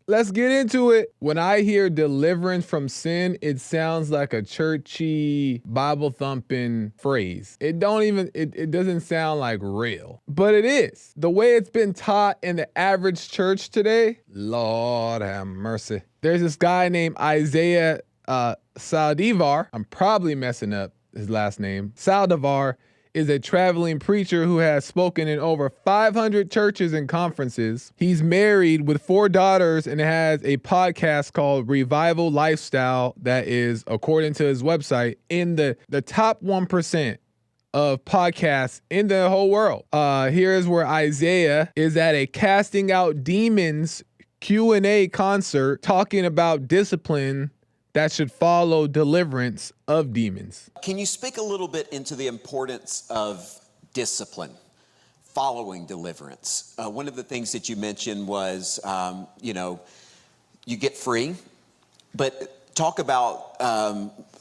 let's get into it. When I hear deliverance from sin, it sounds like a churchy, Bible thumping phrase. It doesn't sound like real, but it is. The way it's been taught in the average church today, Lord have mercy. There's this guy named Isaiah Saldviar. I'm probably messing up his last name. Saldviar is a traveling preacher who has spoken in over 500 churches and conferences. He's married with 4 daughters and has a podcast called Revival Lifestyle that is, according to his website, in the top 1% of podcasts in the whole world. Here's where Isaiah is at a Casting Out Demons Q&A concert talking about discipline that should follow deliverance of demons. Can you speak a little bit into the importance of discipline following deliverance? One of the things that you mentioned was, you get free, but talk about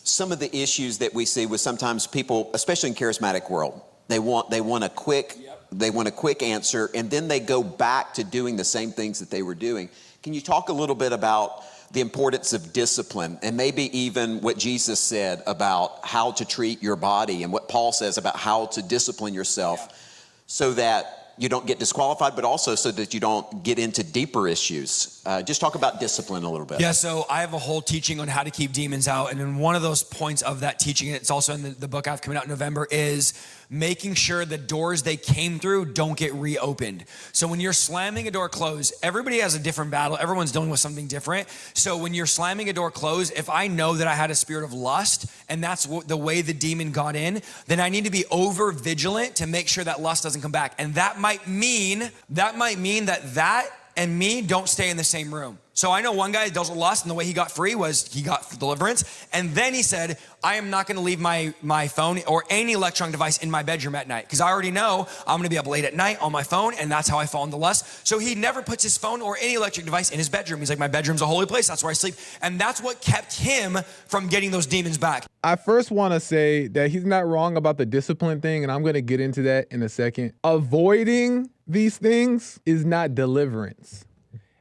some of the issues that we see with sometimes people, especially in charismatic world. They want a quick answer, and then they go back to doing the same things that they were doing. Can you talk a little bit about the importance of discipline, and maybe even what Jesus said about how to treat your body, and what Paul says about how to discipline yourself so that you don't get disqualified, but also so that you don't get into deeper issues? Just talk about discipline a little bit. Yeah, so I have a whole teaching on how to keep demons out. And in one of those points of that teaching, and it's also in the book I have coming out in November, is making sure the doors they came through don't get reopened. So when you're slamming a door closed, everybody has a different battle. Everyone's dealing with something different. So when you're slamming a door closed, if I know that I had a spirit of lust and that's the way the demon got in, then I need to be over vigilant to make sure that lust doesn't come back. And that might mean that and me don't stay in the same room. So I know one guy that deals with lust, and the way he got free was he got deliverance. And then he said, I am not going to leave my phone or any electronic device in my bedroom at night, because I already know I'm going to be up late at night on my phone, and that's how I fall into lust. So he never puts his phone or any electric device in his bedroom. He's like, my bedroom's a holy place. That's where I sleep. And that's what kept him from getting those demons back. I first want to say that he's not wrong about the discipline thing, and I'm going to get into that in a second. Avoiding these things is not deliverance.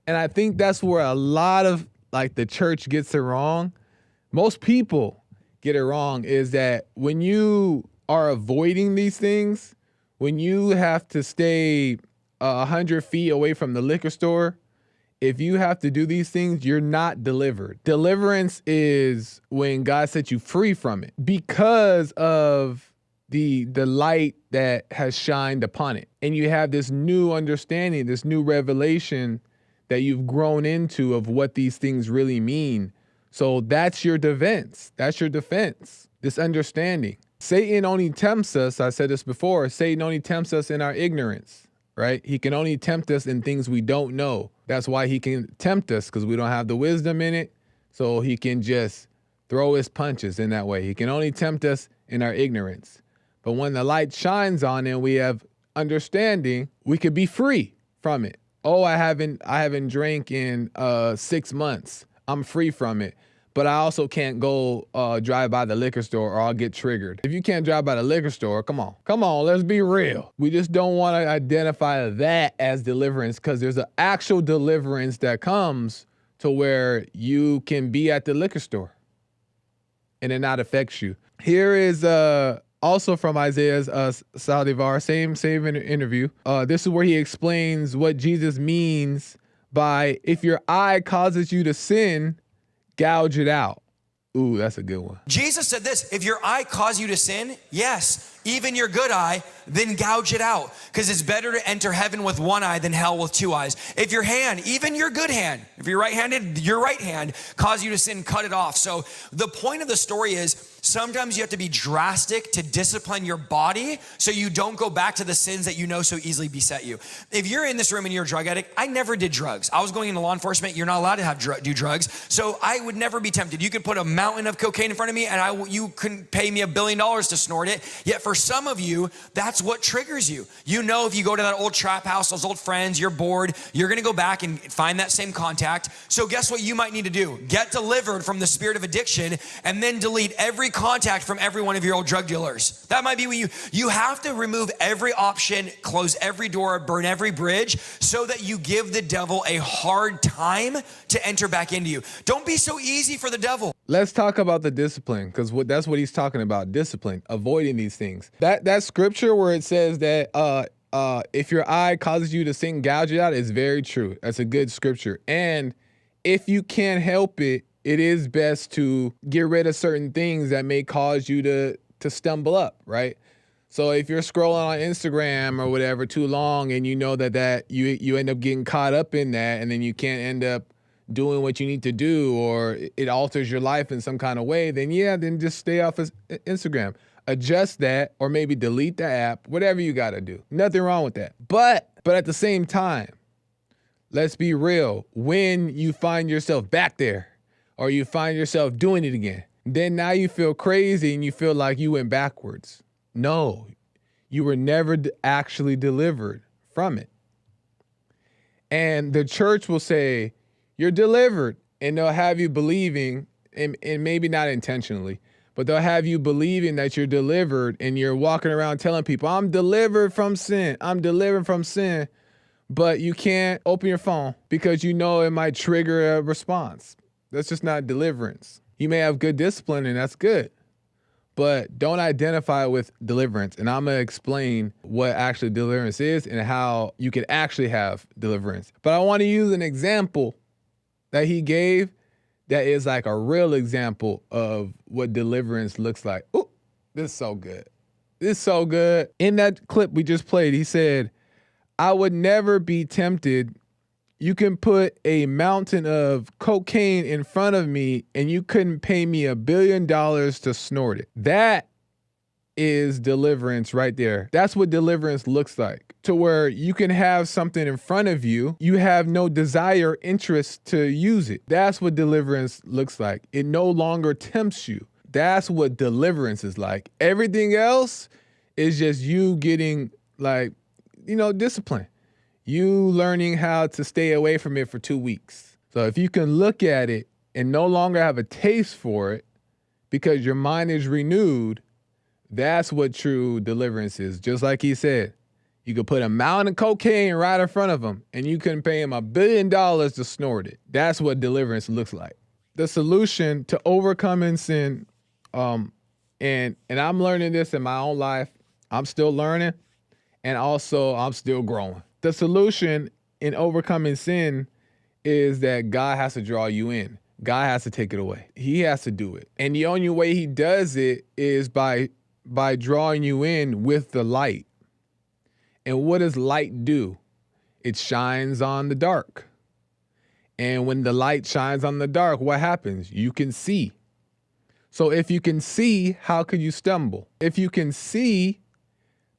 And I think that's where a lot of the church gets it wrong. Most people get it wrong, is that when you are avoiding these things, when you have to stay 100 feet away from the liquor store, if you have to do these things, you're not delivered. Deliverance is when God sets you free from it because of the light that has shined upon it. And you have this new understanding, this new revelation that you've grown into of what these things really mean. So that's your defense. That's your defense, this understanding. Satan only tempts us, I said this before, Satan only tempts us in our ignorance, right? He can only tempt us in things we don't know. That's why he can tempt us, because we don't have the wisdom in it. So he can just throw his punches in that way. He can only tempt us in our ignorance. But when the light shines on and we have understanding, we could be free from it. Oh, I haven't drank in 6 months. I'm free from it. But I also can't go drive by the liquor store, or I'll get triggered. If you can't drive by the liquor store, come on, let's be real. We just don't want to identify that as deliverance, because there's an actual deliverance that comes to where you can be at the liquor store and it not affects you. Here is also from Isaiah's Saldviar, same interview. This is where he explains what Jesus means by, if your eye causes you to sin, gouge it out. Ooh, that's a good one. Jesus said this: if your eye cause you to sin, yes, even your good eye, then gouge it out. Because it's better to enter heaven with one eye than hell with 2 eyes. If your hand, even your good hand, if you're right-handed, your right hand cause you to sin, cut it off. So the point of the story is, sometimes you have to be drastic to discipline your body so you don't go back to the sins that you know so easily beset you. If you're in this room and you're a drug addict, I never did drugs. I was going into law enforcement. You're not allowed to do drugs. So I would never be tempted. You could put a mountain of cocaine in front of me and you couldn't pay me $1 billion to snort it. Yet for for some of you, that's what triggers you. You know, if you go to that old trap house, those old friends, you're bored, you're gonna go back and find that same contact. So guess what you might need to do? Get delivered from the spirit of addiction and then delete every contact from every one of your old drug dealers. That might be what you have to remove every option, close every door, burn every bridge, so that you give the devil a hard time to enter back into you. Don't be so easy for the devil. Let's talk about the discipline, because that's what he's talking about, discipline, avoiding these things. That scripture where it says that if your eye causes you to sin, gouge it out is very true. That's a good scripture. And if you can't help it, it is best to get rid of certain things that may cause you to stumble up, right? So if you're scrolling on Instagram or whatever too long and you know that you end up getting caught up in that, and then you can't end up doing what you need to do, or it alters your life in some kind of way, then just stay off of Instagram. Adjust that, or maybe delete the app, whatever you gotta do. Nothing wrong with that. But at the same time, let's be real. When you find yourself back there, or you find yourself doing it again, then now you feel crazy and you feel like you went backwards. No, you were never actually delivered from it. And the church will say, you're delivered, and they'll have you believing, and maybe not intentionally, but they'll have you believing that you're delivered, and you're walking around telling people, I'm delivered from sin. I'm delivered from sin. But you can't open your phone because you know it might trigger a response. That's just not deliverance. You may have good discipline, and that's good, but don't identify with deliverance. And I'm going to explain what actually deliverance is and how you can actually have deliverance. But I want to use an example that he gave that is like a real example of what deliverance looks like. Ooh, this is so good. This is so good. In that clip we just played, he said, I would never be tempted. You can put a mountain of cocaine in front of me and you couldn't pay me $1 billion to snort it. That is deliverance right there. That's what deliverance looks like. To where you can have something in front of you, you have no desire, interest to use it. That's what deliverance looks like. It no longer tempts you. That's what deliverance is like. Everything else is just you getting discipline. You learning how to stay away from it for 2 weeks. So if you can look at it and no longer have a taste for it because your mind is renewed, that's what true deliverance is. Just like he said, you could put a mountain of cocaine right in front of him and you couldn't pay him $1 billion to snort it. That's what deliverance looks like. The solution to overcoming sin, and I'm learning this in my own life. I'm still learning, and also I'm still growing. The solution in overcoming sin is that God has to draw you in. God has to take it away. He has to do it. And the only way he does it is by drawing you in with the light. And what does light do? It shines on the dark. And when the light shines on the dark, what happens? You can see. So if you can see, how could you stumble? If you can see,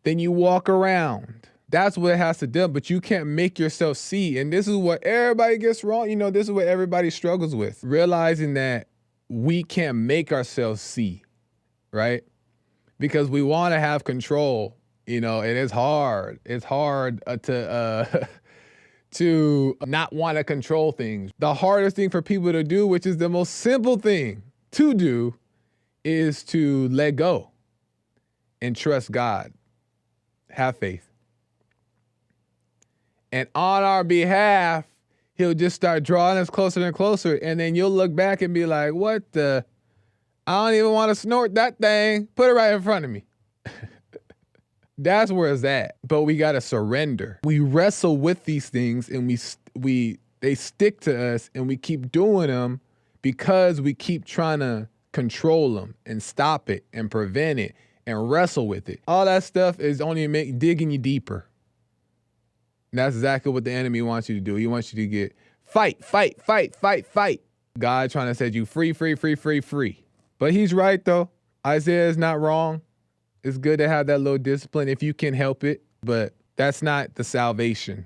then you walk around. That's what it has to do, but you can't make yourself see. And this is what everybody gets wrong. This is what everybody struggles with. Realizing that we can't make ourselves see, right? Because we want to have control, and it's hard. It's hard to not want to control things. The hardest thing for people to do, which is the most simple thing to do, is to let go and trust God. Have faith. And on our behalf, he'll just start drawing us closer and closer. And then you'll look back and be like, I don't even want to snort that thing. Put it right in front of me. That's where it's at. But we got to surrender. We wrestle with these things and they stick to us and we keep doing them because we keep trying to control them and stop it and prevent it and wrestle with it. All that stuff is only digging you deeper. And that's exactly what the enemy wants you to do. He wants you to get fight. God trying to set you free. But he's right, though. Isaiah is not wrong. It's good to have that little discipline if you can help it, but that's not the salvation.